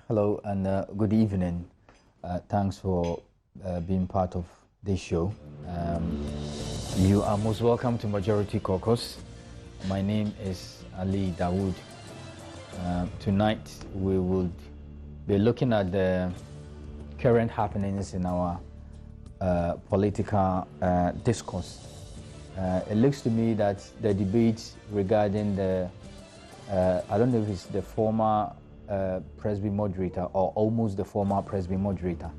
Hello and good evening. Thanks for being part of this show. You are most welcome to Majority Caucus. My name is Ali Dawood. Tonight we will be looking at the current happenings in our political discourse. It looks to me that the debate regarding the, I don't know if it's the former Presby moderator or almost the former Presby moderator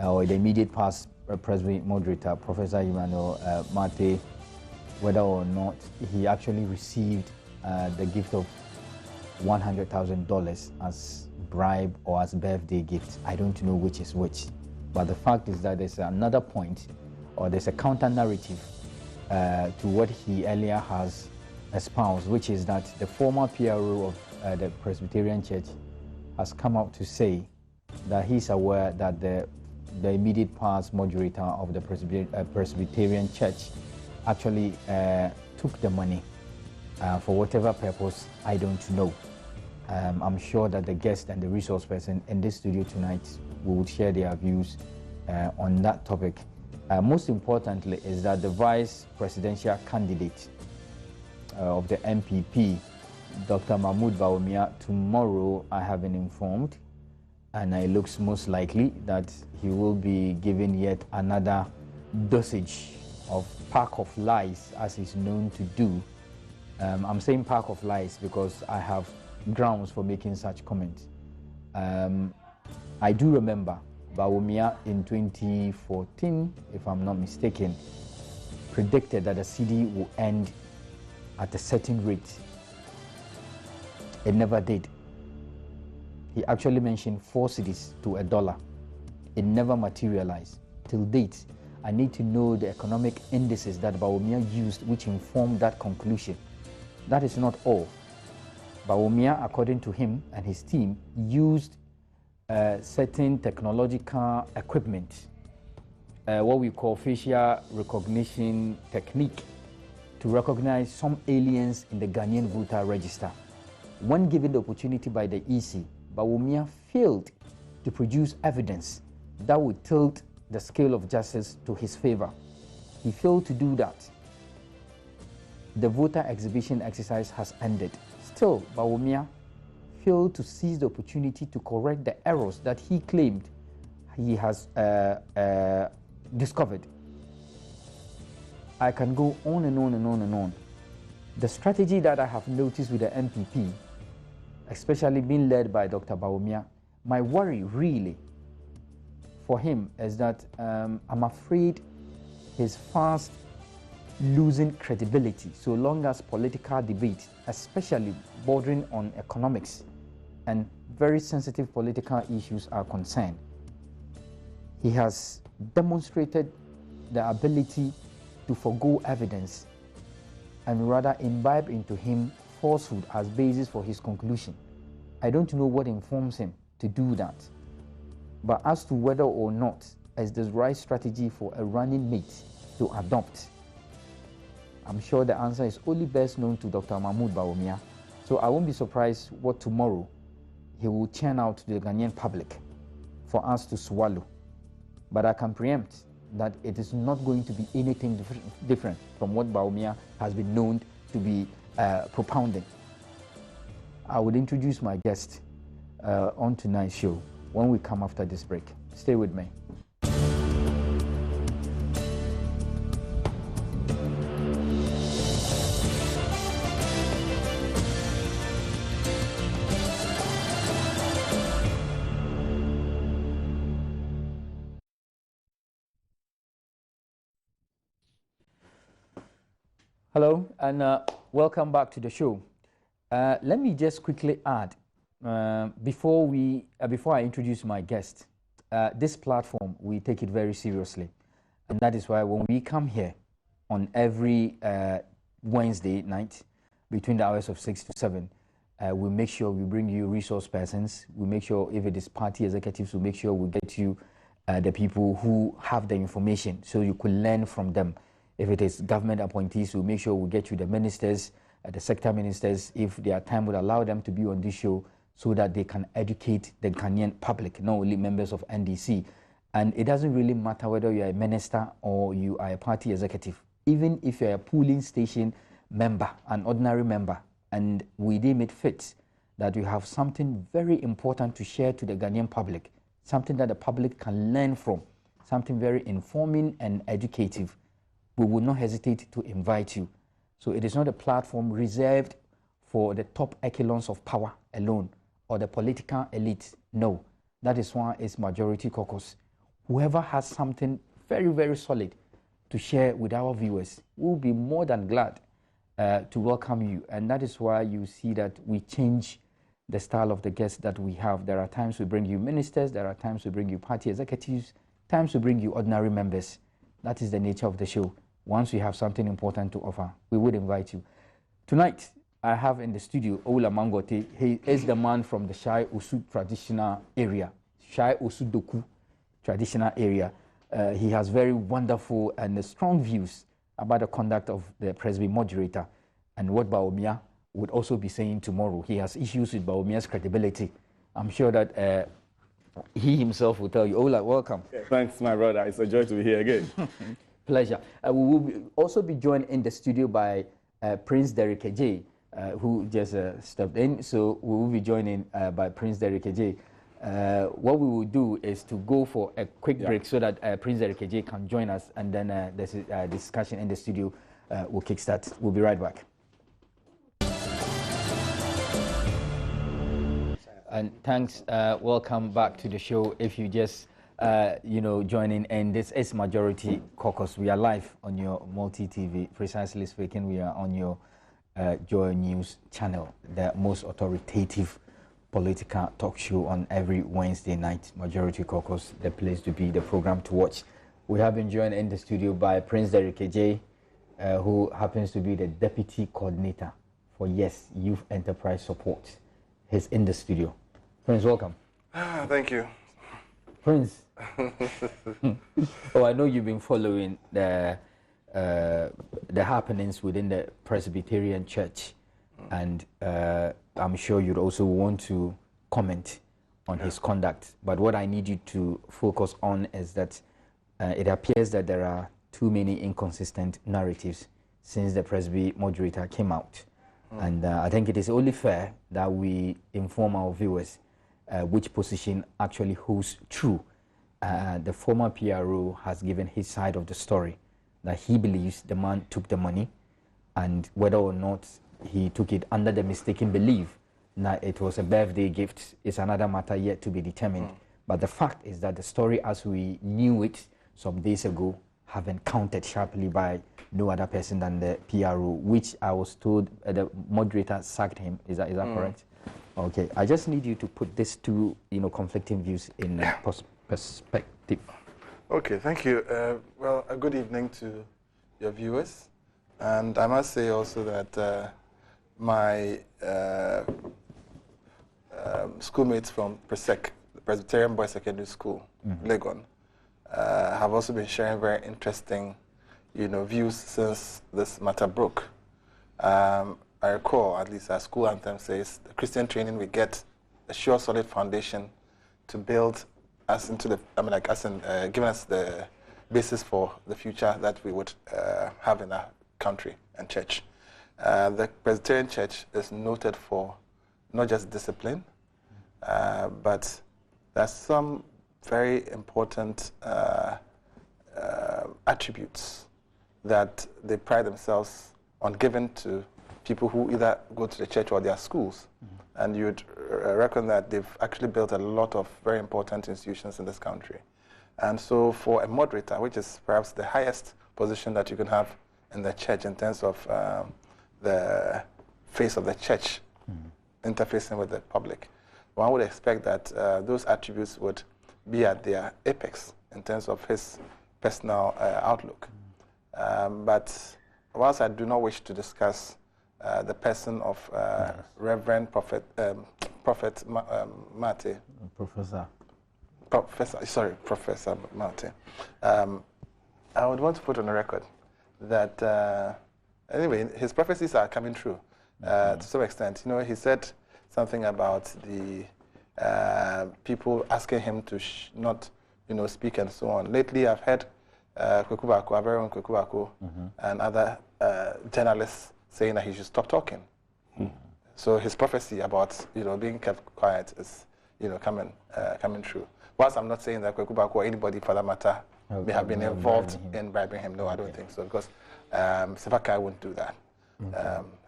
or the immediate past Presby moderator, Professor Emmanuel Mate, whether or not he actually received the gift of $100,000 as bribe or as birthday gift. I don't know which is which, but the fact is that there's another point or there's a counter narrative to what he earlier has espoused, which is that the former PRO of the Presbyterian Church has come out to say that he's aware that the immediate past moderator of the Presbyterian Church actually took the money for whatever purpose, I don't know. I'm sure that the guest and the resource person in this studio tonight will share their views on that topic. Most importantly is that the vice presidential candidate of the MPP, Dr. Mahmoud Bawumia, tomorrow I have been informed, and it looks most likely that he will be given yet another dosage of pack of lies, as he's known to do. I'm saying pack of lies because I have grounds for making such comments. I do remember Bawumia in 2014, if I'm not mistaken, predicted that the CD will end at a certain rate. It never did. He actually mentioned 4 cedis to $1. It never materialized. Till date, I need to know the economic indices that Bawumia used which informed that conclusion. That is not all. Bawumia, according to him and his team, used certain technological equipment, what we call facial recognition technique, to recognize some aliens in the Ghanaian voter register. When given the opportunity by the EC, Bawumia failed to produce evidence that would tilt the scale of justice to his favor. He failed to do that. The voter exhibition exercise has ended. Still, Bawumia failed to seize the opportunity to correct the errors that he claimed he has discovered. I can go on and on and on and on. The strategy that I have noticed with the MPP, especially being led by Dr. Bawumia, my worry really for him is that I'm afraid he's fast losing credibility so long as political debate, especially bordering on economics and very sensitive political issues are concerned. He has demonstrated the ability to forgo evidence and rather imbibe into him falsehood as basis for his conclusion. I don't know what informs him to do that. But as to whether or not is the right strategy for a running mate to adopt, I'm sure the answer is only best known to Dr. Mahmoud Bawumia. So I won't be surprised what tomorrow he will churn out to the Ghanaian public for us to swallow. But I can preempt that it is not going to be anything different from what Bawumia has been known to be propounding. I would introduce my guest on tonight's show when we come after this break. Stay with me. Hello and welcome back to the show. Let me just quickly add before I introduce my guest, this platform we take it very seriously, and that is why when we come here on every Wednesday night between the hours of 6 to 7, we make sure we bring you resource persons. We make sure if it is party executives, we make sure we get you the people who have the information so you could learn from them. If it is government appointees, we'll make sure we get you the ministers, the sector ministers, if their time would allow them to be on this show, so that they can educate the Ghanaian public, not only members of NDC. And it doesn't really matter whether you are a minister or you are a party executive. Even if you're a polling station member, an ordinary member, and we deem it fit that you have something very important to share to the Ghanaian public, something that the public can learn from, something very informing and educative, we will not hesitate to invite you. So it is not a platform reserved for the top echelons of power alone or the political elite. No, that is why it's Majority Caucus. Whoever has something very, very solid to share with our viewers, we'll be more than glad to welcome you. And that is why you see that we change the style of the guests that we have. There are times we bring you ministers, there are times we bring you party executives, times we bring you ordinary members. That is the nature of the show. Once we have something important to offer, we would invite you. Tonight, I have in the studio Ola Mangote. He is the man from the Shai Osu traditional area, Shai Osu Doku traditional area. He has very wonderful and strong views about the conduct of the Presby moderator and what Bawumia would also be saying tomorrow. He has issues with Bawumia's credibility. I'm sure that he himself will tell you. Ola, welcome. Yeah, thanks, my brother. It's a joy to be here again. Pleasure. We will also be joined in the studio by Prince Derek J, who just stepped in. So we will be joining by Prince Derek J. What we will do is to go for a quick break so that Prince Derek J can join us, and then this discussion in the studio will kickstart. We'll be right back. And thanks. Welcome back to the show. If you just joining in, this is Majority Caucus. We are live on your multi-TV. Precisely speaking, we are on your Joy News channel, the most authoritative political talk show on every Wednesday night. Majority Caucus, the place to be, the program to watch. We have been joined in the studio by Prince Derek J, who happens to be the Deputy Coordinator for Yes Youth Enterprise Support. He's in the studio. Prince, welcome. Thank you. Prince. Oh, I know you've been following the happenings within the Presbyterian Church, and I'm sure you'd also want to comment on his conduct. But what I need you to focus on is that it appears that there are too many inconsistent narratives since the Presby moderator came out. And I think it is only fair that we inform our viewers which position actually holds true. The former PRO has given his side of the story, that he believes the man took the money, and whether or not he took it under the mistaken belief that it was a birthday gift is another matter yet to be determined. But the fact is that the story as we knew it some days ago have been countered sharply by no other person than the PRO, which I was told the moderator sacked him. Is that correct? Okay, I just need you to put these two conflicting views in perspective. Okay, thank you. Well, a good evening to your viewers. And I must say also that my schoolmates from PRESEC, the Presbyterian Boys Secondary School, Legon, have also been sharing very interesting views since this matter broke. I recall, at least our school anthem says, the Christian training we get a sure, solid foundation to build us into giving us the basis for the future that we would have in our country and church. The Presbyterian Church is noted for not just discipline, but there's some very important attributes that they pride themselves on giving to people who either go to the church or their schools. And you'd reckon that they've actually built a lot of very important institutions in this country. And so for a moderator, which is perhaps the highest position that you can have in the church in terms of the face of the church interfacing with the public, one would expect that those attributes would be at their apex in terms of his personal outlook. But whilst I do not wish to discuss the person of Reverend Prophet Mate. Professor Mate. I would want to put on the record that, anyway, his prophecies are coming true to some extent. He said something about the people asking him to not, speak and so on. Lately, I've heard Kwekubako, our very own Kwekubako, and other journalists saying that he should stop talking. So his prophecy about being kept quiet is coming true. Whilst I'm not saying that Kwekubako or anybody for that matter may have been involved in bribing him, no, I don't think so, because Sefakai wouldn't do that.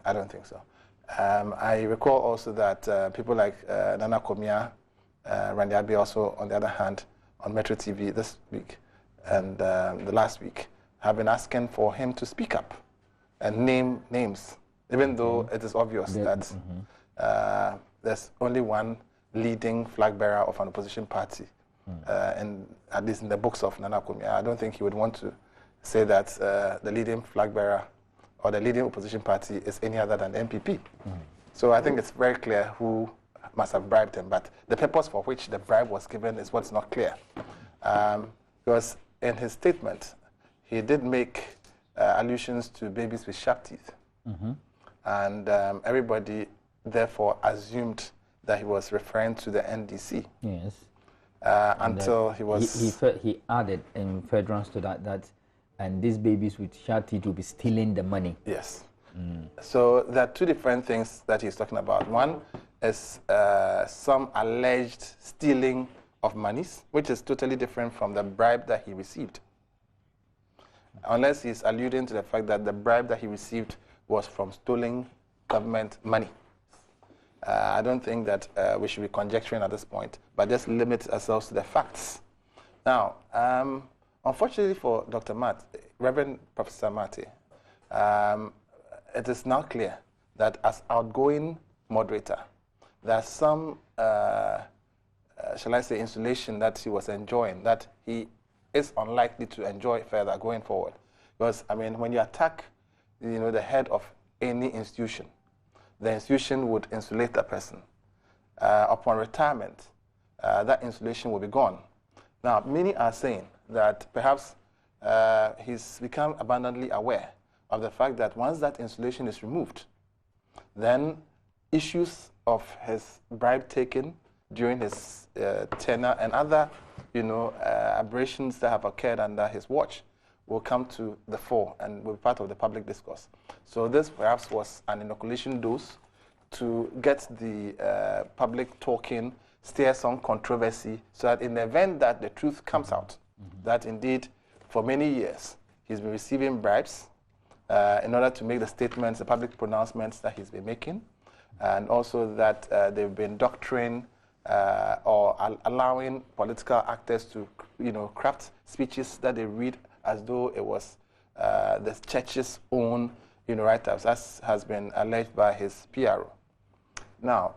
I don't think so. I recall also that people like Nana Komia, Randy Abbey also, on the other hand, on Metro TV this week and the last week, have been asking for him to speak up and name names, even though it is obvious that there's only one leading flag bearer of an opposition party, and at least in the books of Nana Komia. I don't think he would want to say that the leading flag bearer or the leading opposition party is any other than the MPP. So I think it's very clear who must have bribed him, but the purpose for which the bribe was given is what's not clear. Because in his statement, he did make allusions to babies with sharp teeth. And everybody therefore assumed that he was referring to the NDC. Yes. Until he was... He added in furtherance to that, and these babies with sharp teeth will be stealing the money. Yes. So there are two different things that he's talking about. One is some alleged stealing of monies, which is totally different from the bribe that he received. Unless he's alluding to the fact that the bribe that he received was from stolen government money. I don't think that we should be conjecturing at this point, but just limit ourselves to the facts. Now, unfortunately for Dr. Matt, Reverend Professor Mate, it is now clear that as outgoing moderator, there's some, shall I say, insulation that he was enjoying that he is unlikely to enjoy further going forward. Because, I mean, when you attack, the head of any institution, the institution would insulate that person. Upon retirement, that insulation will be gone. Now, many are saying that perhaps he's become abundantly aware of the fact that once that insulation is removed, then issues of his bribe taking during his tenure and other, aberrations that have occurred under his watch will come to the fore and will be part of the public discourse. So this perhaps was an inoculation dose to get the public talking, stir some controversy, so that in the event that the truth comes out, that indeed for many years he's been receiving bribes in order to make the statements, the public pronouncements that he's been making, and also that they've been doctoring or allowing political actors to, craft speeches that they read as though it was the church's own, write-ups, as has been alleged by his PRO. Now,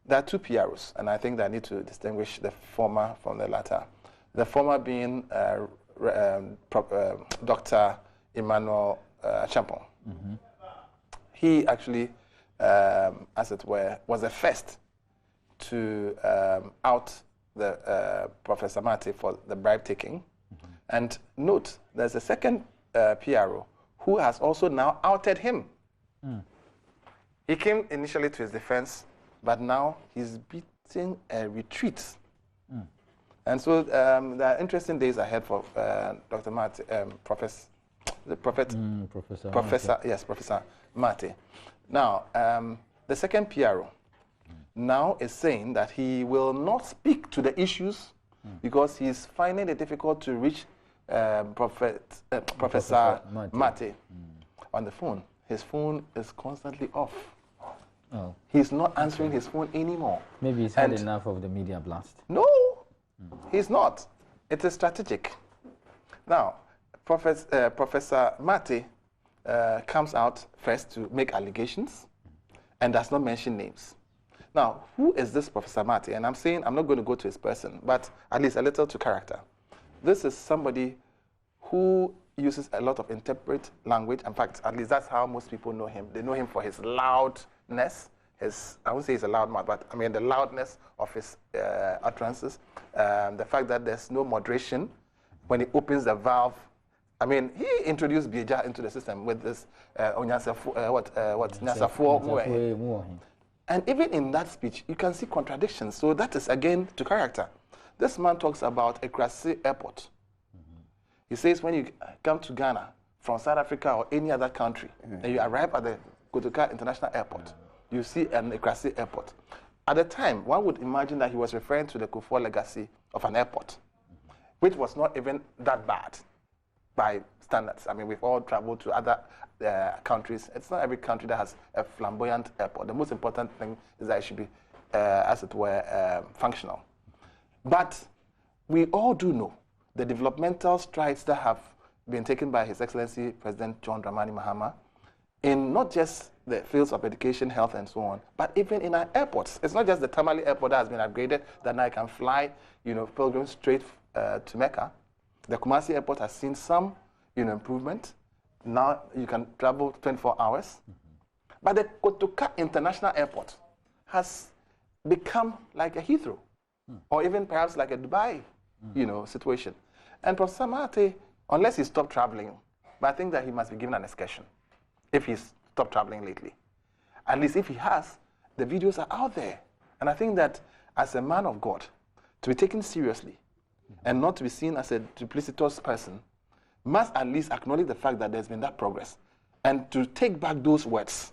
there are two PROs, and I think that I need to distinguish the former from the latter. The former being Dr. Emmanuel Champon. He actually, as it were, was the first to out the Professor Mate for the bribe taking. And note, there's a second PRO who has also now outed him. He came initially to his defense, but now he's beating a retreat. And so there are interesting days ahead for Dr. Mate, Professor Mate. Now, the second PRO now is saying that he will not speak to the issues because he's finding it difficult to reach Professor Mate on the phone. His phone is constantly off. He's not answering his phone anymore. Maybe he's had enough of the media blast. No, he's not. It is strategic. Now, Professor Mate comes out first to make allegations and does not mention names. Now, who is this Professor Mate? And I'm saying I'm not going to go to his person, but at least a little to character. This is somebody who uses a lot of interpret language. In fact, at least that's how most people know him. They know him for his loudness, I won't say he's a loud man, but I mean the loudness of his utterances, the fact that there's no moderation when he opens the valve. I mean, he introduced Bieja into the system with this Nyasafuo. And even in that speech, you can see contradictions. So that is, again, to character. This man talks about Ekrasi Airport. He says when you come to Ghana from South Africa or any other country, and you arrive at the Kotoka International Airport, you see an Ekrasi Airport. At the time, one would imagine that he was referring to the Kufuor legacy of an airport, which was not even that bad by standards. I mean, we've all traveled to other countries. It's not every country that has a flamboyant airport. The most important thing is that it should be, as it were, functional. But we all do know the developmental strides that have been taken by His Excellency President John Dramani Mahama in not just the fields of education, health, and so on, but even in our airports. It's not just the Tamale Airport that has been upgraded, that now I can fly, pilgrims straight to Mecca. The Kumasi Airport has seen some, improvement. Now you can travel 24 hours. But the Kotoka International Airport has become like a Heathrow, or even perhaps like a Dubai, situation. And Professor Samate, unless he stopped traveling, but I think that he must be given an excursion if he's stopped traveling lately. At least if he has, the videos are out there. And I think that as a man of God, to be taken seriously and not to be seen as a duplicitous person, must at least acknowledge the fact that there's been that progress. And to take back those words,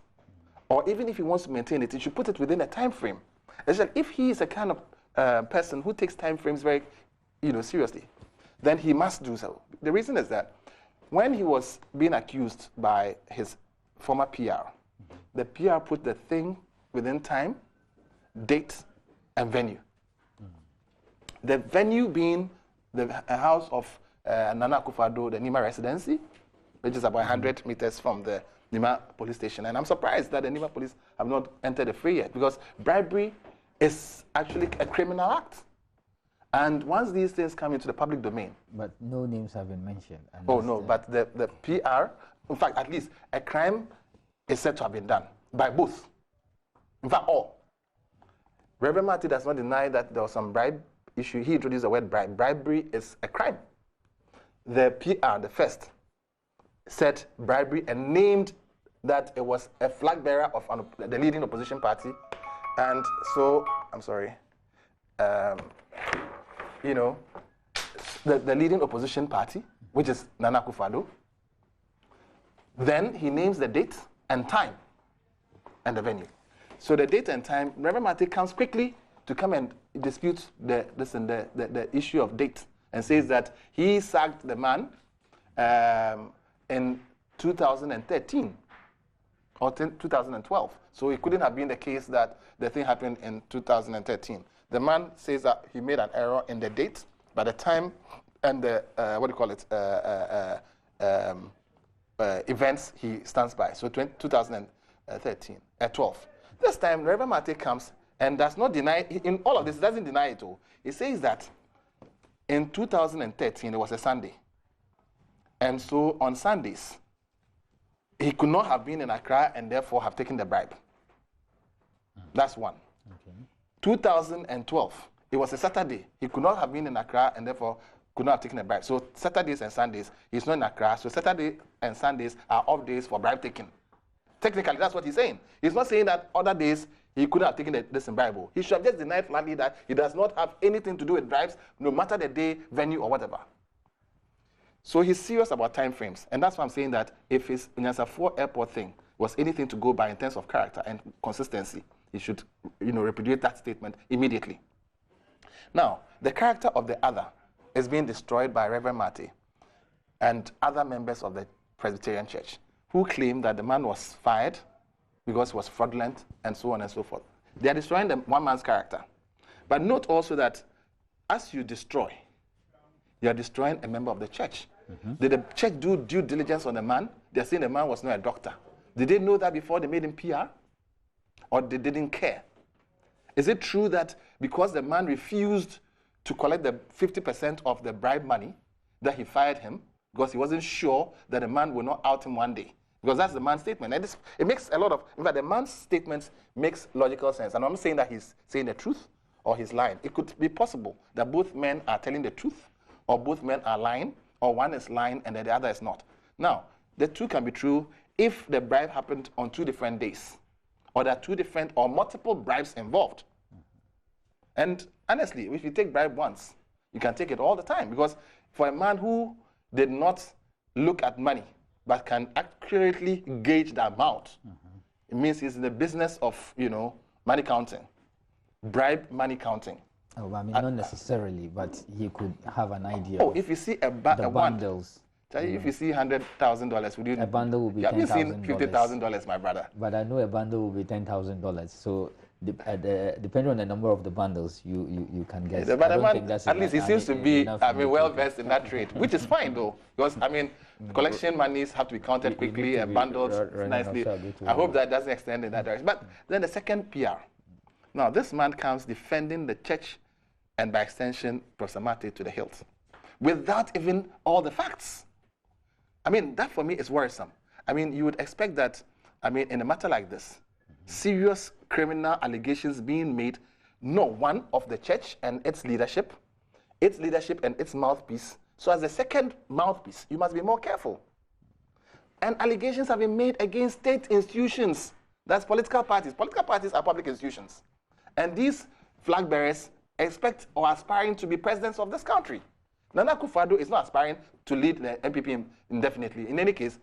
or even if he wants to maintain it, he should put it within a time frame. It's like if he is a kind of person who takes time frames very seriously, then he must do so. The reason is that when he was being accused by his former PR, the PR put the thing within time, date, and venue. The venue being the house of Nana Akufo-Addo, the Nima residency, which is about 100 meters from the Nima police station. And I'm surprised that the Nima police have not entered the fray yet, because bribery is actually a criminal act. And once these things come into the public domain... But no names have been mentioned. Oh, no, but the PR, in fact, at least a crime is said to have been done by both. In fact, all. Reverend Marty does not deny that there was some bribe issue. He introduced the word bribe. Bribery is a crime. The PR, the first, said bribery and named that it was a flag bearer of the leading opposition party. And so, I'm sorry, the leading opposition party, which is Nana Akufo-Addo. Then he names the date and time and the venue. So the date and time, Reverend Marty comes quickly to come and dispute the issue of date and says that he sacked the man in 2013 or 2012. So it couldn't have been the case that the thing happened in 2013. The man says that he made an error in the date, but the time and the, events he stands by. So 2013, 12. This time, Reverend Marty comes and does not deny, in all of this, doesn't deny it all. He says that in 2013, it was a Sunday. And so on Sundays, he could not have been in Accra and therefore have taken the bribe. That's one. Okay. 2012, it was a Saturday. He could not have been in Accra and therefore could not have taken a bribe. So Saturdays and Sundays, he's not in Accra. So Saturday and Sundays are off days for bribe taking. Technically, that's what he's saying. He's not saying that other days he couldn't have taken this in bribe. He should have just denied flatly that he does not have anything to do with bribes, no matter the day, venue, or whatever. So he's serious about time frames. And that's why I'm saying that if his Nyansafo airport thing was anything to go by in terms of character and consistency, he should repudiate that statement immediately. Now, the character of the other is being destroyed by Reverend Marty and other members of the Presbyterian Church who claim that the man was fired because he was fraudulent and so on and so forth. They are destroying one man's character. But note also that as you destroy, you are destroying a member of the church. Mm-hmm. Did the church do due diligence on the man? They're saying the man was not a doctor. Did they know that before they made him PR? Or they didn't care? Is it true that because the man refused to collect the 50% of the bribe money, that he fired him because he wasn't sure that the man would not out him one day? Because that's the man's statement. And it makes a lot of, in fact, the man's statement makes logical sense. And I'm not saying that he's saying the truth or he's lying. It could be possible that both men are telling the truth, or both men are lying, or one is lying and the other is not. Now, the two can be true if the bribe happened on 2 different days, or there are two different or multiple bribes involved. And honestly, if you take bribe once, you can take it all the time, because for a man who did not look at money but can accurately gauge the amount, it means he's in the business of, money counting, bribe money counting. Oh, I mean, not necessarily, but he could have an idea. Oh, if you see the bundles. If you see $100,000, would you? A bundle will be $10,000. Have you seen $50,000, my brother? But I know a bundle will be $10,000. So depending on the number of the bundles, you can guess. But at least he seems to be well versed in that trade, which is fine though, because collection monies have to be counted quickly and bundled nicely. I hope that doesn't extend in that direction. But then the second PR. Now this man comes defending the church and by extension Professor Mate to the hilt, without even all the facts. That for me is worrisome. You would expect that, in a matter like this, serious criminal allegations being made, one of the church and its leadership and its mouthpiece. So as the second mouthpiece, you must be more careful. And allegations have been made against state institutions. That's political parties. Political parties are public institutions. And these flag bearers expect or aspiring to be presidents of this country. Nana Akufo-Addo is not aspiring to lead the NPP indefinitely. In any case,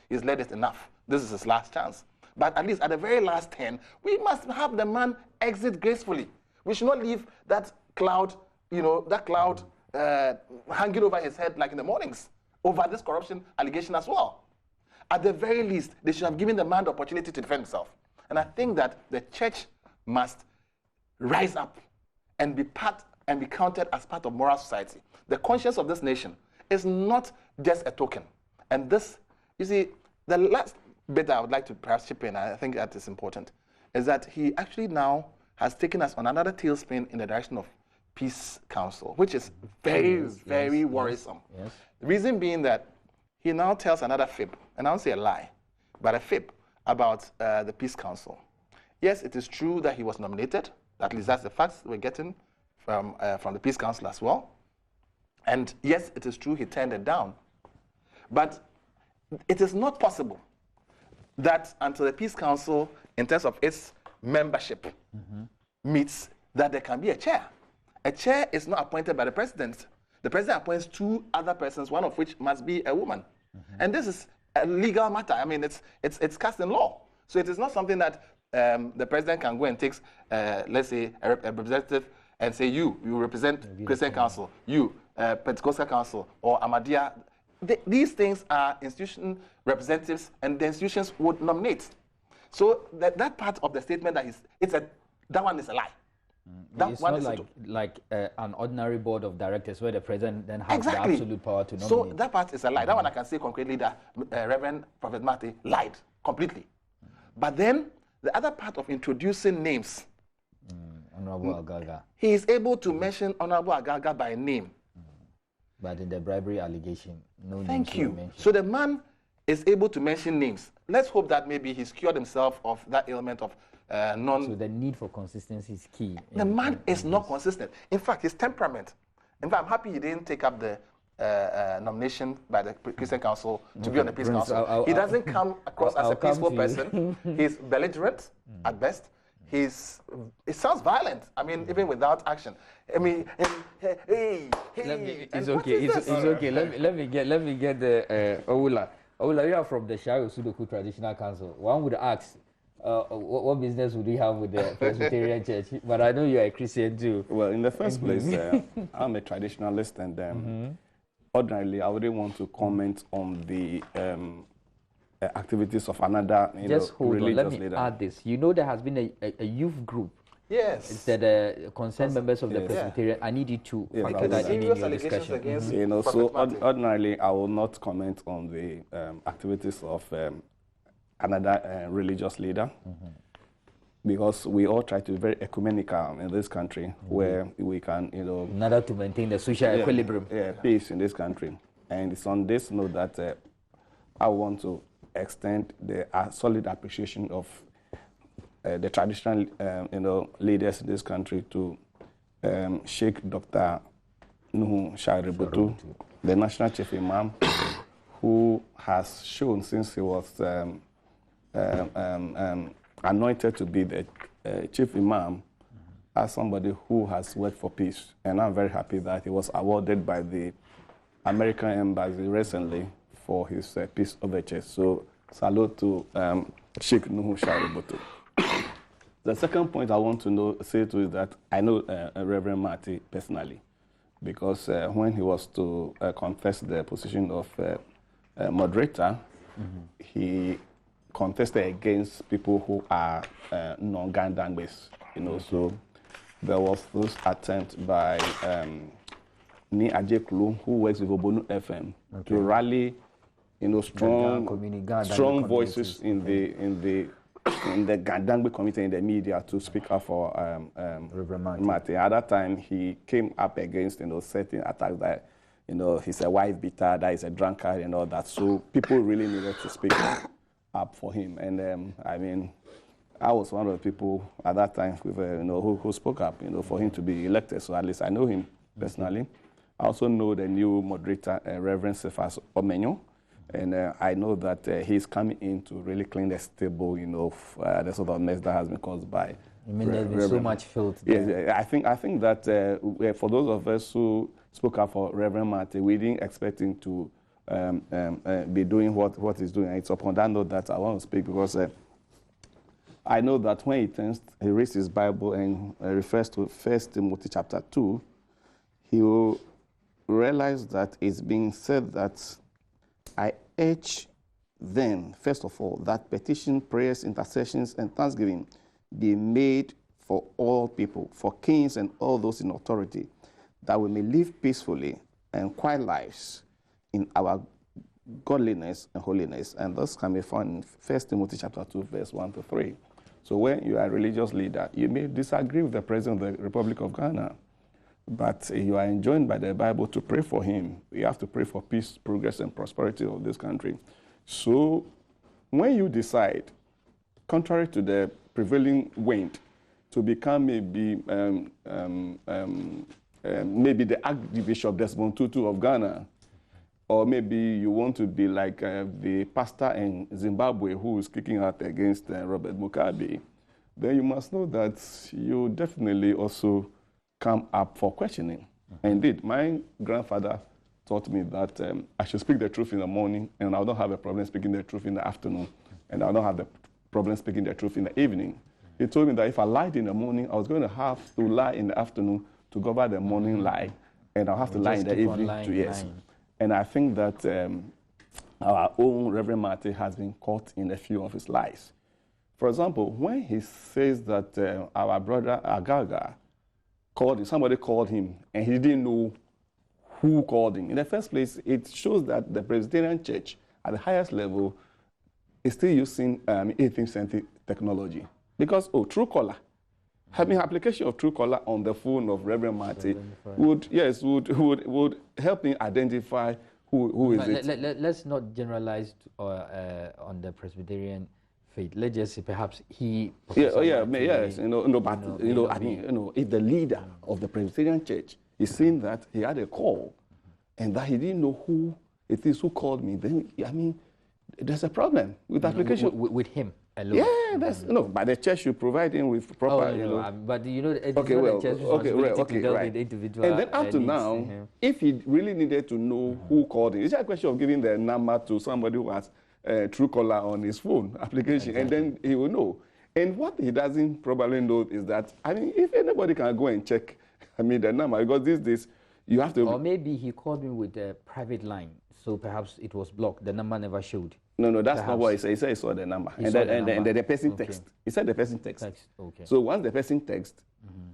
he's led it enough. This is his last chance. But at least at the very last 10, we must have the man exit gracefully. We should not leave that cloud, hanging over his head like in the mornings over this corruption allegation as well. At the very least, they should have given the man the opportunity to defend himself. And I think that the church must rise up and be counted as part of moral society. The conscience of this nation is not just a token. And this, you see, the last bit I would like to perhaps chip in, I think that is important, is that he actually now has taken us on another tailspin in the direction of Peace Council, which is very worrisome. Yes. The reason being that he now tells another fib, and I won't say a lie, but a fib about the Peace Council. Yes, it is true that he was nominated. At least that's the facts we're getting from the Peace Council as well. And yes, it is true he turned it down. But it is not possible that until the Peace Council, in terms of its membership, meets, that there can be a chair. A chair is not appointed by the president. The president appoints two other persons, one of which must be a woman. And this is a legal matter. It's cast in law. So it is not something that the president can go and take, let's say, a representative and say, you represent Christian Council, you, Pentecostal Council, or Ahmadiyya. These things are institution representatives, and the institutions would nominate. So that part of the statement that one is a lie. It's not like an ordinary board of directors where the president then has the absolute power to nominate. So that part is a lie. That one I can say concretely that Reverend Prophet Mate lied completely. But then the other part of introducing names, Honorable Agaga, he is able to mention Honorable Agaga by name. But in the bribery allegation, no names. Thank you. So the man is able to mention names. Let's hope that maybe he's cured himself of that ailment of So the need for consistency is key. The man is not consistent. In fact, his temperament. In fact, I'm happy he didn't take up the nomination by the Christian Council to be on the Peace Council. He doesn't come across as a peaceful person. He's belligerent at best. It sounds violent. Even without action. It's okay. Let me get the Owula. Owula, you are from the Shayo Sudoku Traditional Council. One would ask, what business would you have with the Presbyterian Church? But I know you are a Christian too. Well, in the first place, I'm a traditionalist, and ordinarily I wouldn't want to comment on the activities of another Just hold on, let me leader. add this. You know there has been a youth group. Yes. It's the concerned members of the Presbyterian. I need you to factor that in your discussion. So ordinarily I will not comment on the activities of another religious leader, because we all try to be very ecumenical in this country, where we can, in order to maintain the social equilibrium, peace in this country. And it's on this note that I want to extend the solid appreciation of the traditional, leaders in this country to Sheikh Dr. Nuhu Shaributu, the National Chief Imam, who has shown since he was anointed to be the chief imam as somebody who has worked for peace. And I'm very happy that he was awarded by the American Embassy recently for his peace overtures. So salute to Sheikh Nuhu Shaributu. The second point I want to say to is that I know Reverend Marty personally, because when he was to contest the position of moderator, he contested against people who are non-Gandangbes, so there was this attempt by Ni Ajeklu, who works with Obonu FM, to rally, strong voices in the Gandangbe community, in the media, to speak up for Mate. At that time, he came up against certain attacks that he's a wife beater, that he's a drunkard, and all that. So people really needed to speak up for him. And I was one of the people at that time with, who spoke up, for him to be elected. So at least I know him personally. I also know the new moderator, Reverend Cephas Omenyo. And I know that he's coming in to really clean the stable, the sort of mess that has been caused by. There's been so much filth. Yes, I think that for those of us who spoke up for Reverend Marty, we didn't expect him to be doing what he's doing. It's upon that note that I want to speak, because I know that when he reads his Bible and refers to 1 Timothy chapter 2, he will realize that it's being said that I urge then, first of all, that petition, prayers, intercessions, and thanksgiving be made for all people, for kings and all those in authority, that we may live peacefully and quiet lives in our godliness and holiness. And this can be found in 1 Timothy chapter 2, verse 1 to 3. So when you are a religious leader, you may disagree with the President of the Republic of Ghana, but you are enjoined by the Bible to pray for him. You have to pray for peace, progress, and prosperity of this country. So when you decide, contrary to the prevailing wind, to become maybe the Archbishop Desmond Tutu of Ghana, or maybe you want to be like the pastor in Zimbabwe who is kicking out against Robert Mugabe, then you must know that you definitely also come up for questioning. Indeed, my grandfather taught me that I should speak the truth in the morning, and I don't have a problem speaking the truth in the afternoon, and I don't have the problem speaking the truth in the evening. He told me that if I lied in the morning, I was going to have to lie in the afternoon to cover the morning lie, and I'll have to lie in the evening to yes. And I think that our own Reverend Marty has been caught in a few of his lies. For example, when he says that our brother Agaga called him, somebody called him, and he didn't know who called him. In the first place, it shows that the Presbyterian Church at the highest level is still using 18th century technology. Because, Truecaller, having application of Truecaller on the phone of Reverend Marty would help him identify who is it. Let's not generalize on the Presbyterian faith. Let's just say perhaps he. Yes, if the leader of the Presbyterian Church is saying that he had a call and that he didn't know who it is who called me, then there's a problem with application with him alone. Yeah, that's but the church should provide him with proper. But the church responsibility to deal with the individual. And then up to now, if he really needed to know who called him, it's just a question of giving the number to somebody who has Truecaller on his phone application, and then he will know. And what he doesn't probably know is that, if anybody can go and check, the number, because these days you have to. Or maybe he called me with a private line, so perhaps it was blocked. The number never showed. No, that's not what he said. He said he saw the number. And the person text. He said the person text. Okay. So once the person text,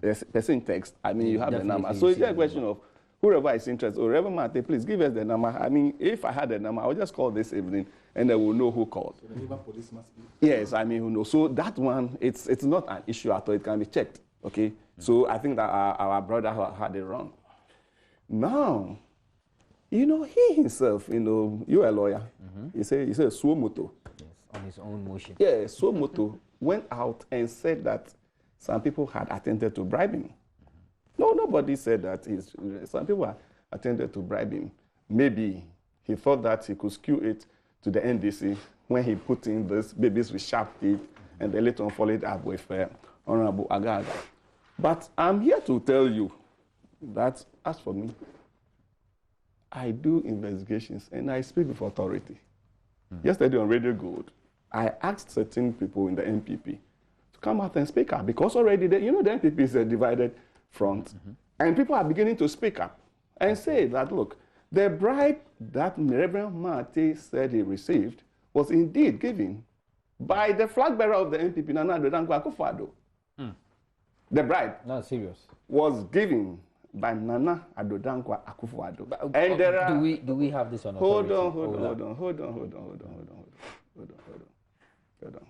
you have the number. So it's just a question of whoever is interested. Or Reverend Marty, please give us the number. If I had the number, I would just call this evening, and they will know who called. So the neighbor police must be. Yes, who knows. So that one, it's not an issue at all. It can be checked. Okay. So I think that our brother had it wrong. Now, he himself, you're a lawyer. He said Suomoto. Yes, on his own motion. Yeah, Suomoto went out and said that some people had attempted to bribe him. No, nobody said that. Some people had attempted to bribe him. Maybe he thought that he could skew it to the NDC when he put in this babies with sharp teeth and they later on followed up with Honorable Agaga. But I'm here to tell you that, as for me, I do investigations and I speak with authority. Yesterday on Radio Gold, I asked certain people in the MPP to come out and speak up because already, the MPP is a divided front, and people are beginning to speak up and say that, look, the bribe that Reverend Mate said he received was indeed given by the flag bearer of the MPP, Nana Adodankwa Akufo-Addo. The bribe was given by Nana Adodankwa Akufo-Addo. And there are... Do we have this on Hold authority? on.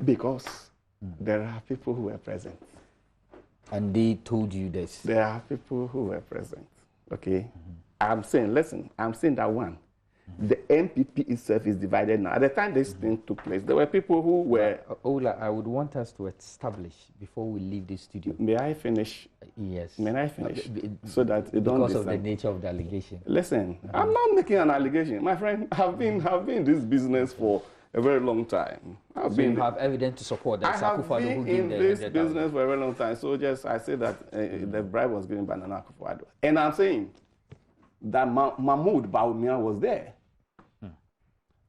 Because there are people who were present. And they told you this? There are people who were present. Okay? I'm saying, listen, I'm saying that one, the MPP itself is divided now. At the time this thing took place, there were people who were... Ola, I would want us to establish, before we leave the studio... May I finish? Yes. May I finish? So that you don't... Because of the nature of the allegation. Listen, I'm not making an allegation. My friend, I've been in this business for a very long time. You have evidence to support that? I have been in this business for a very long time. So just, I say that the bribe was given by Nana Akufo-Addo. And I'm saying that Mahmoud Bawumia was there.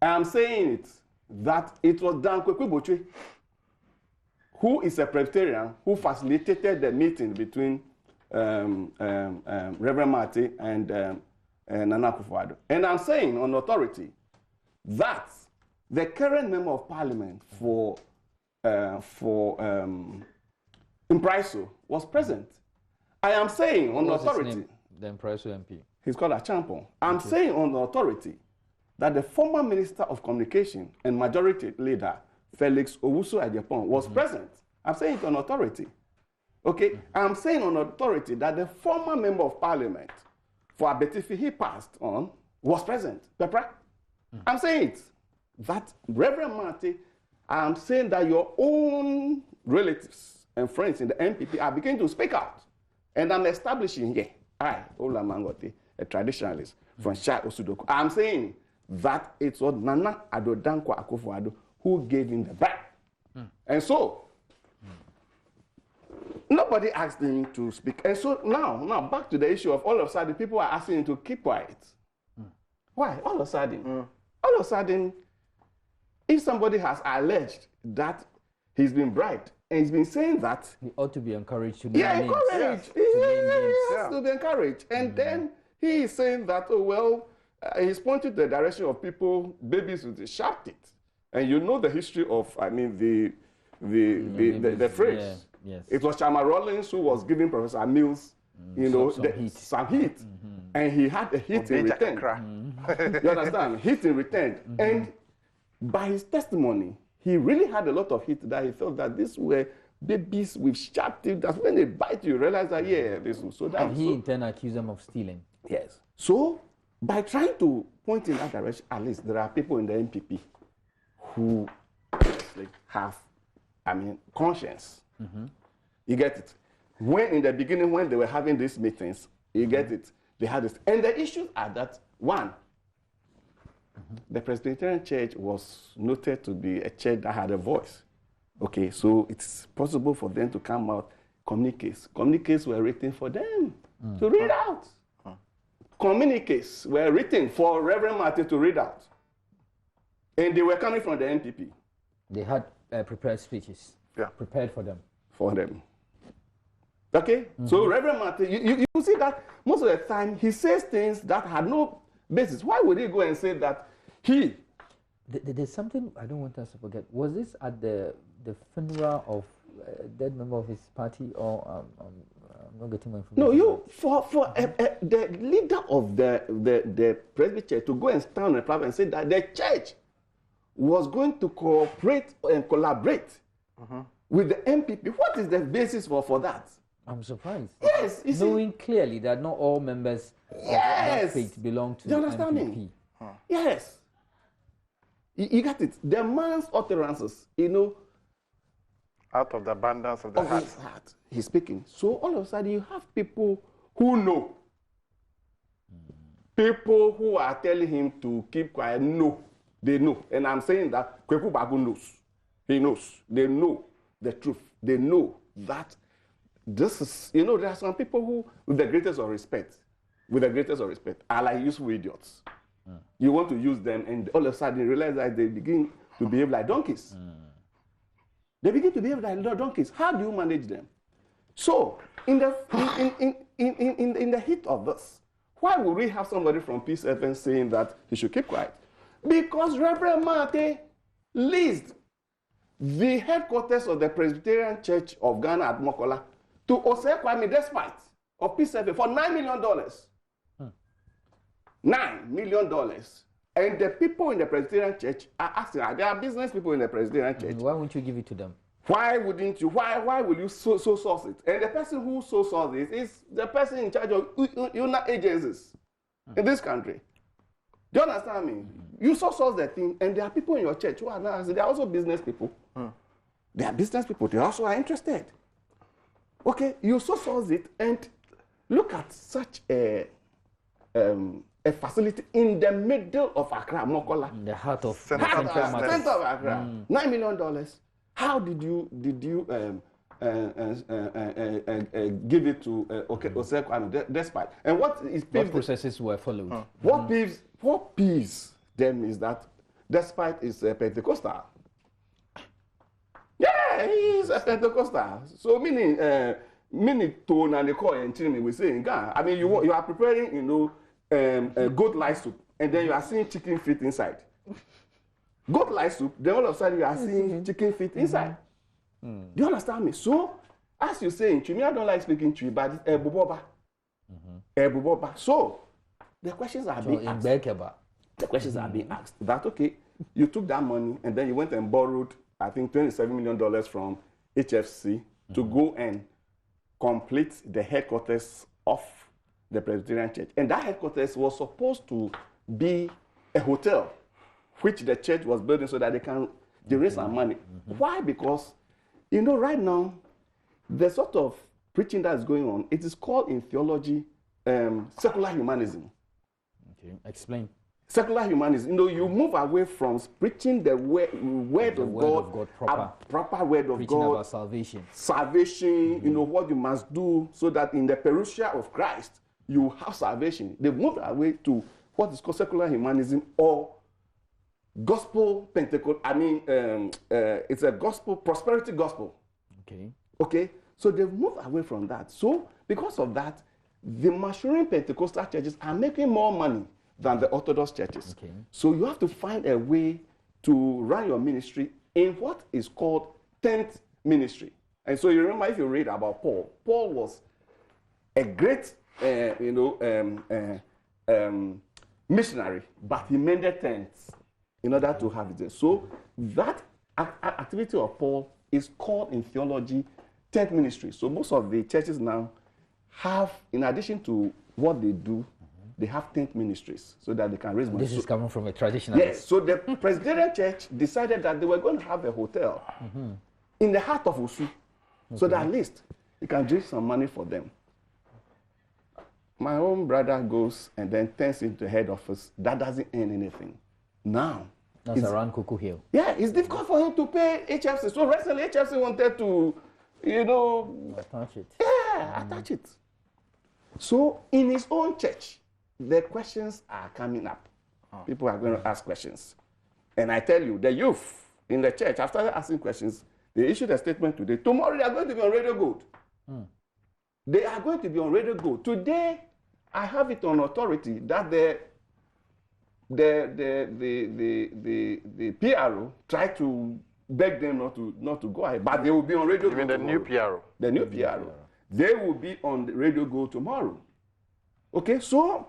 I'm saying that it was Dan Kwekwe who is a Presbyterian, who facilitated the meeting between Reverend Mate and Nana Akufo-Addo. And I'm saying on authority that the current member of parliament for Impriso was present. I am saying on authority. The Impriso MP. He's called a champion. I'm saying on authority that the former Minister of Communication and Majority Leader, Felix Owusu-Agyapong, was present. I'm saying it on authority. Okay? I'm saying on authority that the former Member of Parliament for Abetifi, he passed on, was present. Pepra? I'm saying it. That Reverend Mate, I'm saying that your own relatives and friends in the MPP are beginning to speak out. And I'm establishing here, Ola Mangote, a traditionalist from Shai Osudoku. I'm saying that it was Nana Adodankwa Akufo-Addo who gave him the bribe. And so, nobody asked him to speak. And so now back to the issue of all of a sudden, people are asking him to keep quiet. Why? All of a sudden, if somebody has alleged that he's been bribed, and he's been saying that... He ought to be encouraged to name names. Encouraged. He has to be encouraged. And then he is saying that, he's pointing to the direction of people, babies with the sharp teeth. And you know the history of, the phrase. Yeah, yes. It was Chama Rollins who was giving Professor Mills, some heat. And he had a hit in return. You understand? Hit in return. And by his testimony, he really had a lot of hit that he felt that these were babies with sharp teeth. That when they bite you realize that, this was so that. And he in turn accused them of stealing. Yes. So, by trying to point in that direction, at least there are people in the MPP who have, conscience. You get it? When in the beginning, when they were having these meetings, you get it? They had this. And the issues are that, one, the Presbyterian Church was noted to be a church that had a voice. Okay, so it's possible for them to come out, communiques. Communiques were written for them to read out. Communiques were written for Reverend Martin to read out. And they were coming from the MPP. They had prepared speeches. Prepared for them. For them. Okay? So Reverend Martin, you see that most of the time he says things that had no basis. Why would he go and say that he... There's something I don't want us to forget. Was this at the funeral of a dead member of his party, or I'm not getting my information? No, for the leader of the Presbyterian Church to go and stand on the platform and say that the church was going to cooperate and collaborate with the MPP. What is the basis for that? I'm surprised. Yes, knowing clearly that not all members of that faith belong to the MPP. Yes. You got it. The man's utterances, out of the abundance of the heart. His heart, he's speaking. So all of a sudden, you have people who know. People who are telling him to keep quiet. No, they know. And I'm saying that Kweku Bagu knows. He knows. They know the truth. They know that this is, there are some people who, with the greatest of respect, are like useful idiots. You want to use them, and all of a sudden you realize that they begin to behave like donkeys. They begin to behave like donkeys. How do you manage them? So, in the heat of this, why would we have somebody from Peace FM saying that he should keep quiet? Because Reverend Mate leased the headquarters of the Presbyterian Church of Ghana at Mokola to Osei Kwame Despite of Peace FM for $9 million. $9 million. And the people in the Presbyterian Church are asking, there are business people in the Presbyterian Church. Why won't you give it to them? Why wouldn't you? Why will you so source it? And the person who so source it is the person in charge of UNA agencies in this country. Do you understand me? You so source the thing, and there are people in your church who are not. They are also business people. They are business people. They also are interested. Okay, you so source it, and look at such a facility in the middle of Accra, Mokola. In the heart of Center central of market. Center of Accra. $9 million. How did you give it to Osei Kwame Despite? And what processes were followed? What peeves them is that Despite is a Pentecostal. Yeah, he's a Pentecostal. So meaning tone and the call and me we say in Ghana. I mean, you are preparing, goat lice soup, and then you are seeing chicken feet inside. Goat lice soup, then all of a sudden you are seeing chicken feet inside. Do you understand me? So, as you say in Twi, I don't like speaking Twi, but it's Ebuboba. So, the questions are being asked. The questions are being asked. That, okay, you took that money and then you went and borrowed, I think, $27 million from HFC to go and complete the headquarters of the Presbyterian Church. And that headquarters was supposed to be a hotel, which the church was building so that they can raise some money. Why? Because, right now, the sort of preaching that is going on, it is called in theology secular humanism. Okay, explain. Secular humanism. You move away from preaching the word of God, proper word of preaching God. About salvation. Salvation, what you must do so that in the parousia of Christ, you have salvation. They've moved away to what is called secular humanism or gospel Pentecost. I mean, it's a gospel, prosperity gospel. Okay. So they've moved away from that. So because of that, the maturing Pentecostal churches are making more money than the Orthodox churches. So you have to find a way to run your ministry in what is called tent ministry. And so you remember, if you read about Paul was a great, missionary, but he mended tents in order to have it. So that activity of Paul is called in theology tent ministry. So most of the churches now have, in addition to what they do, they have tent ministries so that they can raise money. This is coming from a traditional. Yes. So the Presbyterian Church decided that they were going to have a hotel in the heart of Osu, so that at least they can raise some money for them. My own brother goes and then turns into head office. That doesn't earn anything. Now, that's around Cuckoo Hill. Yeah, it's difficult for him to pay HFC. So recently, HFC wanted to, attach it. Yeah, attach it. So in his own church, the questions are coming up. People are going to ask questions. And I tell you, the youth in the church, after asking questions, they issued a statement today. Tomorrow, they are going to be on Radio Gold. They are going to be on Radio Gold. Today, I have it on authority that the PRO tried to beg them not to go ahead, but they will be on Radio Gold. Even the new PRO. The new PRO. They will be on the Radio Gold tomorrow. Okay, so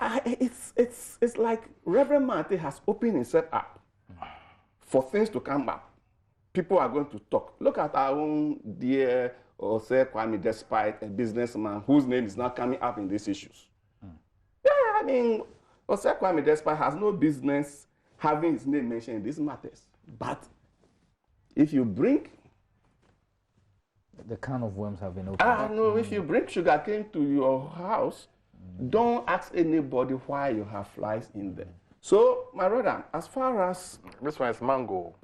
it's like Reverend Mate has opened himself up for things to come up. People are going to talk. Look at our own dear Osei Kwame Despite, a businessman whose name is now coming up in these issues. Yeah, I mean, Osei Kwame Despite has no business having his name mentioned in these matters. But if you bring... The can of worms have been opened. No, if you bring sugarcane to your house, don't ask anybody why you have flies in there. So, my brother, as far as... This one is mango.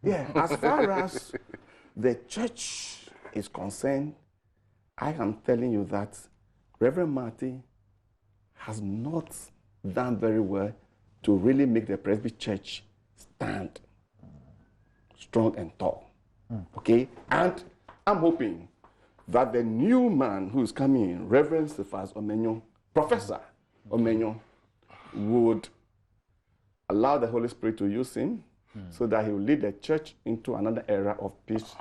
Yeah, as far as the church is concerned, I am telling you that Reverend Marty has not done very well to really make the Presby Church stand strong and tall. Okay? And I'm hoping that the new man who is coming in, Reverend Cephas Omenyo, Professor Omenyo, would allow the Holy Spirit to use him so that he will lead the church into another era of peace,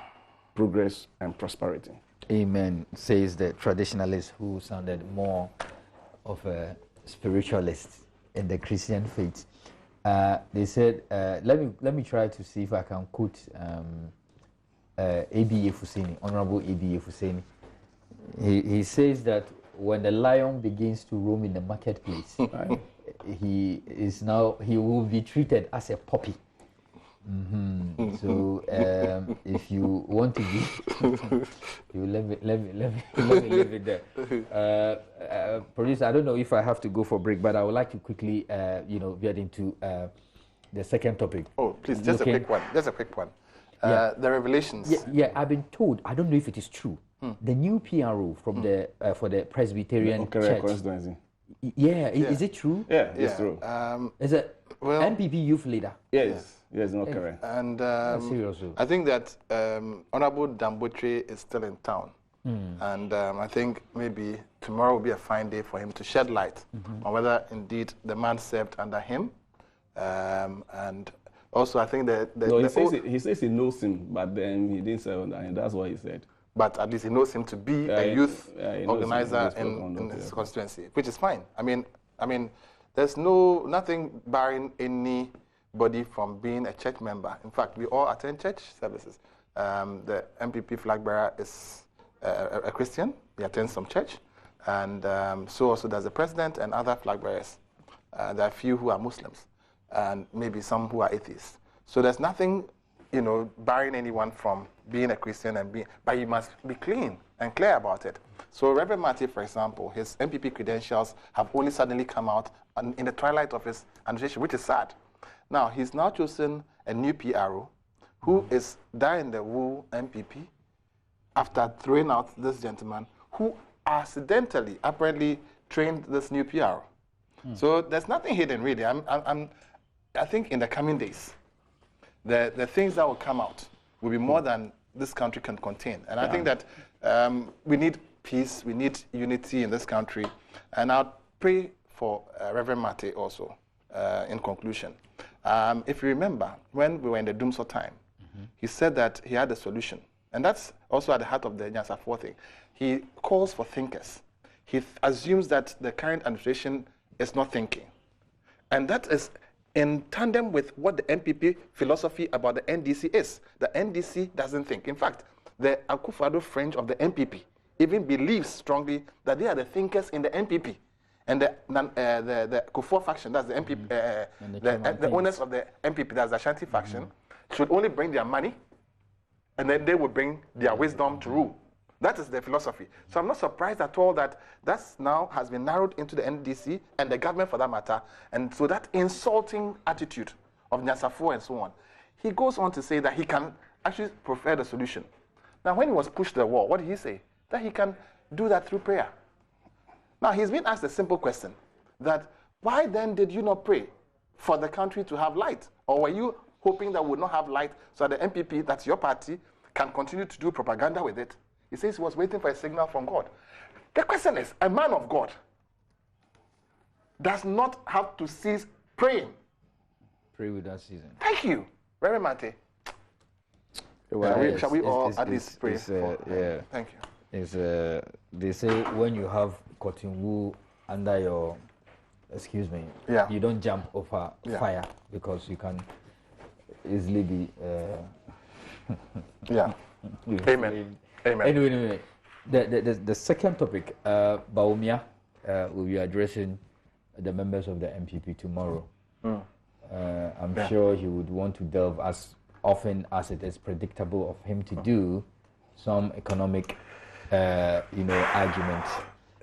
progress, and prosperity. Amen, says the traditionalist who sounded more of a spiritualist in the Christian faith. They said, let me try to see if I can quote A.B.A. Fuseni, Honorable A.B.A. Fuseni. He says that when the lion begins to roam in the marketplace, he will be treated as a puppy. So if you want to be, you let me leave it there. Producer, I don't know if I have to go for a break, but I would like to quickly, get into the second topic. Oh, please, just a quick one. Just a quick one. The revelations. Yeah, I've been told. I don't know if it is true. The new PRO from the for the Presbyterian Church. Yeah, is it true? Yeah, it's true. Is it MPP youth leader? Yes, not correct. And seriously, I think that Honorable Dambotre is still in town. And I think maybe tomorrow will be a fine day for him to shed light on whether indeed the man served under him. And also I think that... he says he knows him, but then he didn't serve under him. That's what he said. But at least he knows him to be a youth organizer in his constituency, which is fine. I mean, there's nothing barring anybody from being a church member. In fact, we all attend church services. The MPP flag bearer is a Christian. He attends some church, and so also does the president and other flag bearers. There are a few who are Muslims, and maybe some who are atheists. So there's nothing, barring anyone from being a Christian but you must be clean and clear about it. So Reverend Marty, for example, his MPP credentials have only suddenly come out in the twilight of his administration, which is sad. Now, he's now chosen a new PRO who is dyed-in-the-wool MPP after throwing out this gentleman who accidentally, apparently, trained this new PRO. So there's nothing hidden, really. I think in the coming days, the things that will come out will be more than this country can contain. And I think that we need peace, we need unity in this country. And I'll pray for Reverend Marty also in conclusion. If you remember, when we were in the Doomsday time, he said that he had a solution. And that's also at the heart of the Nyasafour thing. He calls for thinkers. He assumes that the current administration is not thinking. And that is in tandem with what the MPP philosophy about the NDC is. The NDC doesn't think. In fact, the Akufo-Addo fringe of the MPP even believes strongly that they are the thinkers in the MPP. And the Kufuor faction, that's the MPP, the owners of the MPP, that's the Ashanti faction, should only bring their money, and then they will bring their wisdom to rule. That is the philosophy. So I'm not surprised at all that now has been narrowed into the NDC and the government for that matter. And so that insulting attitude of Nyasafour and so on, he goes on to say that he can actually prefer the solution. Now, when he was pushed to the wall, what did he say? That he can do that through prayer. Now, he's been asked a simple question, that why then did you not pray for the country to have light? Or were you hoping that we would not have light so that the MPP, that's your party, can continue to do propaganda with it? He says he was waiting for a signal from God. The question is, a man of God does not have to cease praying. Pray without ceasing. Thank you. Reverend Marty. Shall we all at least pray? Thank you. They say when you have cotton wool under your, you don't jump over fire because you can easily be... Amen. Amen. Anyway, the second topic, Bawumia will be addressing the members of the MPP tomorrow. I'm sure he would want to delve as often as it is predictable of him to do some economic, arguments.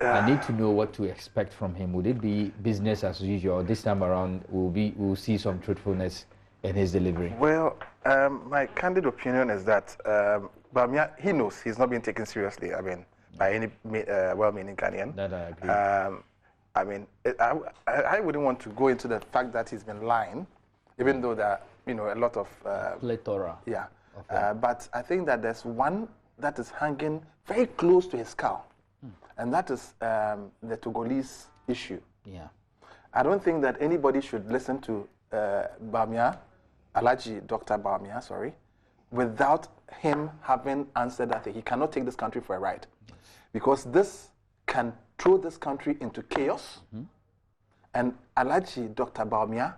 I need to know what to expect from him. Would it be business as usual? This time around, we'll see some truthfulness in his delivery. Well, My candid opinion is that Bawumia, he knows he's not being taken seriously. I mean, by any well-meaning Ghanaian. That I agree. I mean, I wouldn't want to go into the fact that he's been lying, even though there are, a lot of plethora. Yeah. Okay. But I think that there's one that is hanging very close to his skull, and that is the Togolese issue. Yeah. I don't think that anybody should listen to Bawumia, Alhaji Dr. Bawumia, sorry, without him having answered that he cannot take this country for a ride. Yes. Because this can throw this country into chaos. And Alhaji Dr. Bawumia,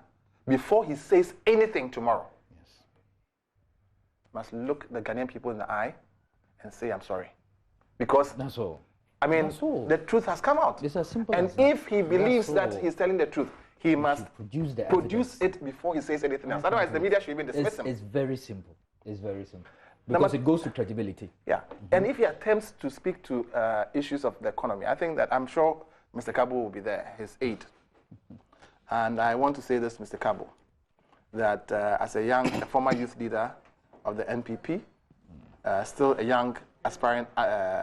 before he says anything tomorrow, yes, must look the Ghanaian people in the eye and say, I'm sorry. Because that's all. I mean, the truth has come out. It's as simple and as that. If he believes that he's telling the truth, he must produce it before he says anything else. Otherwise, the media should even dismiss him. It's very simple. It's very simple. Because it goes to credibility. Yeah. And if he attempts to speak to issues of the economy, I think that I'm sure Mr. Kabo will be there, his aide. And I want to say this, Mr. Kabo, that as a former youth leader of the NPP, still a young aspiring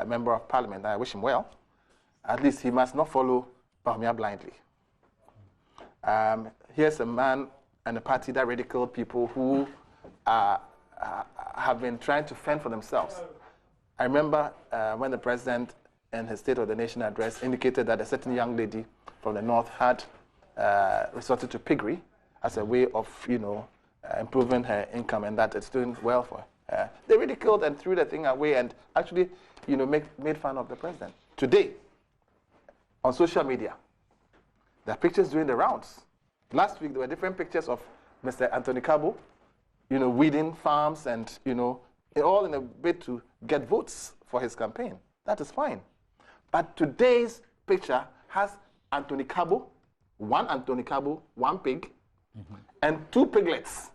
member of parliament, I wish him well. At least he must not follow Bawumia blindly. Here's a man and a party that ridicule people who have been trying to fend for themselves. I remember when the president in his State of the Nation address indicated that a certain young lady from the north had resorted to piggery as a way of, improving her income, and that it's doing well for her. They ridiculed and threw the thing away and actually, made fun of the president. Today, on social media, there are pictures doing the rounds. Last week, there were different pictures of Mr. Anthony Kabo, weeding farms and, all in a bid to get votes for his campaign. That is fine. But today's picture has Anthony Kabo, one pig, and two piglets.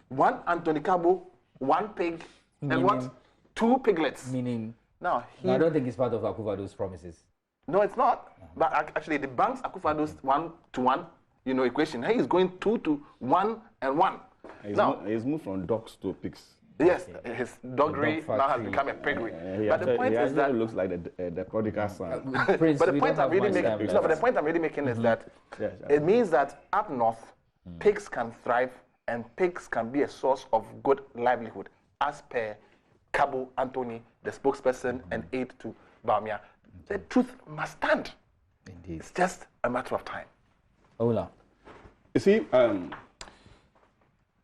One Anthony Kabo, one pig, and what? Two piglets. Meaning? Now, I don't think it's part of Akufo-Addo's promises. No, it's not. But actually, the bank's Akufo-Addo's 1-to-1, equation. He is going 2 to 1 and 1. He's moved from dogs to pigs. Yes, his doggery now has become a piggery. But the point is that looks like the prodigal son. But the point I'm really making is that it means that up north, pigs can thrive and pigs can be a source of good livelihood, as per Kabo Anthony, the spokesperson and aide to Bawumia. The truth must stand. Indeed. It's just a matter of time. Ola. You see,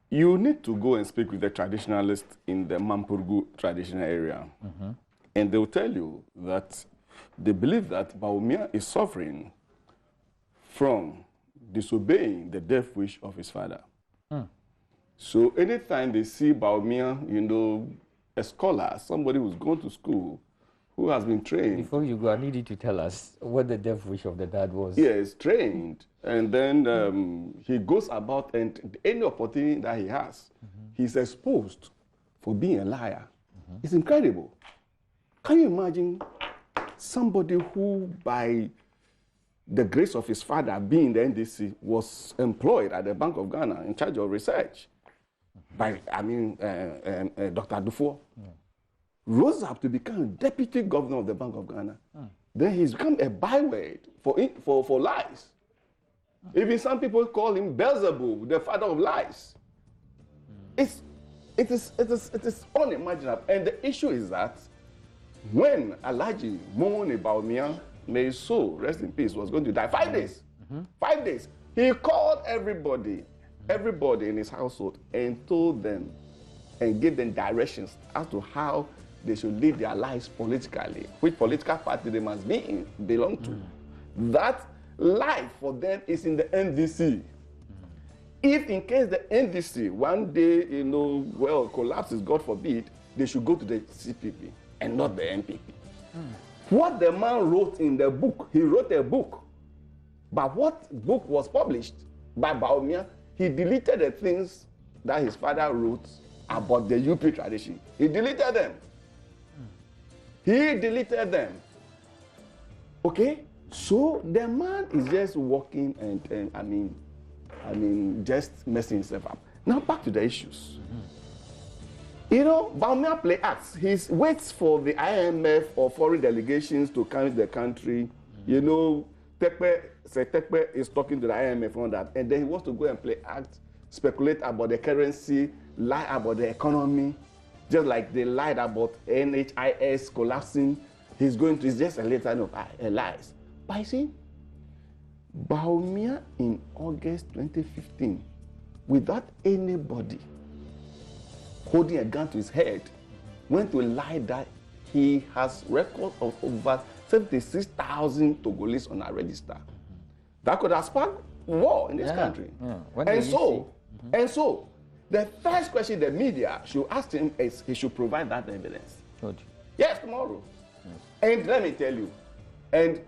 you need to go and speak with the traditionalists in the Mampurgu traditional area. And they'll tell you that they believe that Bawumia is suffering from disobeying the death wish of his father. So anytime they see Bawumia, a scholar, somebody who's gone to school, who has been trained. Before you go, I need you to tell us what the death wish of the dad was. Yes, trained. And then he goes about, and any opportunity that he has, he's exposed for being a liar. It's incredible. Can you imagine somebody who, by the grace of his father being the NDC, was employed at the Bank of Ghana in charge of research by, Dr. Dufour? Rose up to become deputy governor of the Bank of Ghana. Then he's become a byword for lies. Even some people call him Beelzebub, the father of lies. It is unimaginable. And the issue is that when Alhaji Momone Bawumia, may his soul rest in peace, was going to die, 5 days. 5 days. He called everybody in his household and told them and gave them directions as to how they should lead their lives politically, which political party they must belong to. That life for them is in the NDC. If in case the NDC one day, collapses, God forbid, they should go to the CPP and not the NPP. What the man wrote in the book, he wrote a book. But what book was published by Bawumia, he deleted the things that his father wrote about the UP tradition. He deleted them. He deleted them. Okay? So the man is just walking and just messing himself up. Now back to the issues. You know, Bawumia play acts. He waits for the IMF or foreign delegations to come to the country. You know, Tekpe is talking to the IMF on that, and then he wants to go and play acts, speculate about the currency, lie about the economy, just like they lied about NHIS collapsing. It's just a litany of lies. But you see, Bawumia in August 2015, without anybody holding a gun to his head, went to lie that he has record of over 76,000 Togolese on our register. That could have sparked war in this country. And so, the first question the media should ask him is he should provide that evidence. Good. Yes, tomorrow. Yes. And let me tell you, and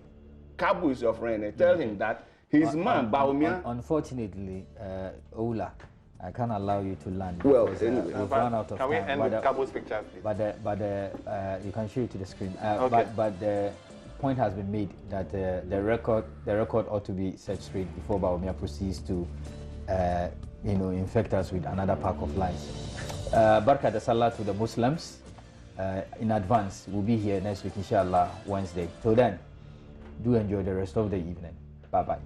Kabu is your friend, and tell him that his man, Bawumia... Unfortunately, Ola, I can't allow you to land. Well, because, anyway. we've run out of time. Can we end with Kabu's pictures, please? But you can show it to the screen. Okay. But the point has been made that the record ought to be set straight before Bawumia proceeds to infect us with another pack of lies. Barka da Salah to the Muslims in advance. We'll be here next week, inshallah, Wednesday. Till then, do enjoy the rest of the evening. Bye-bye.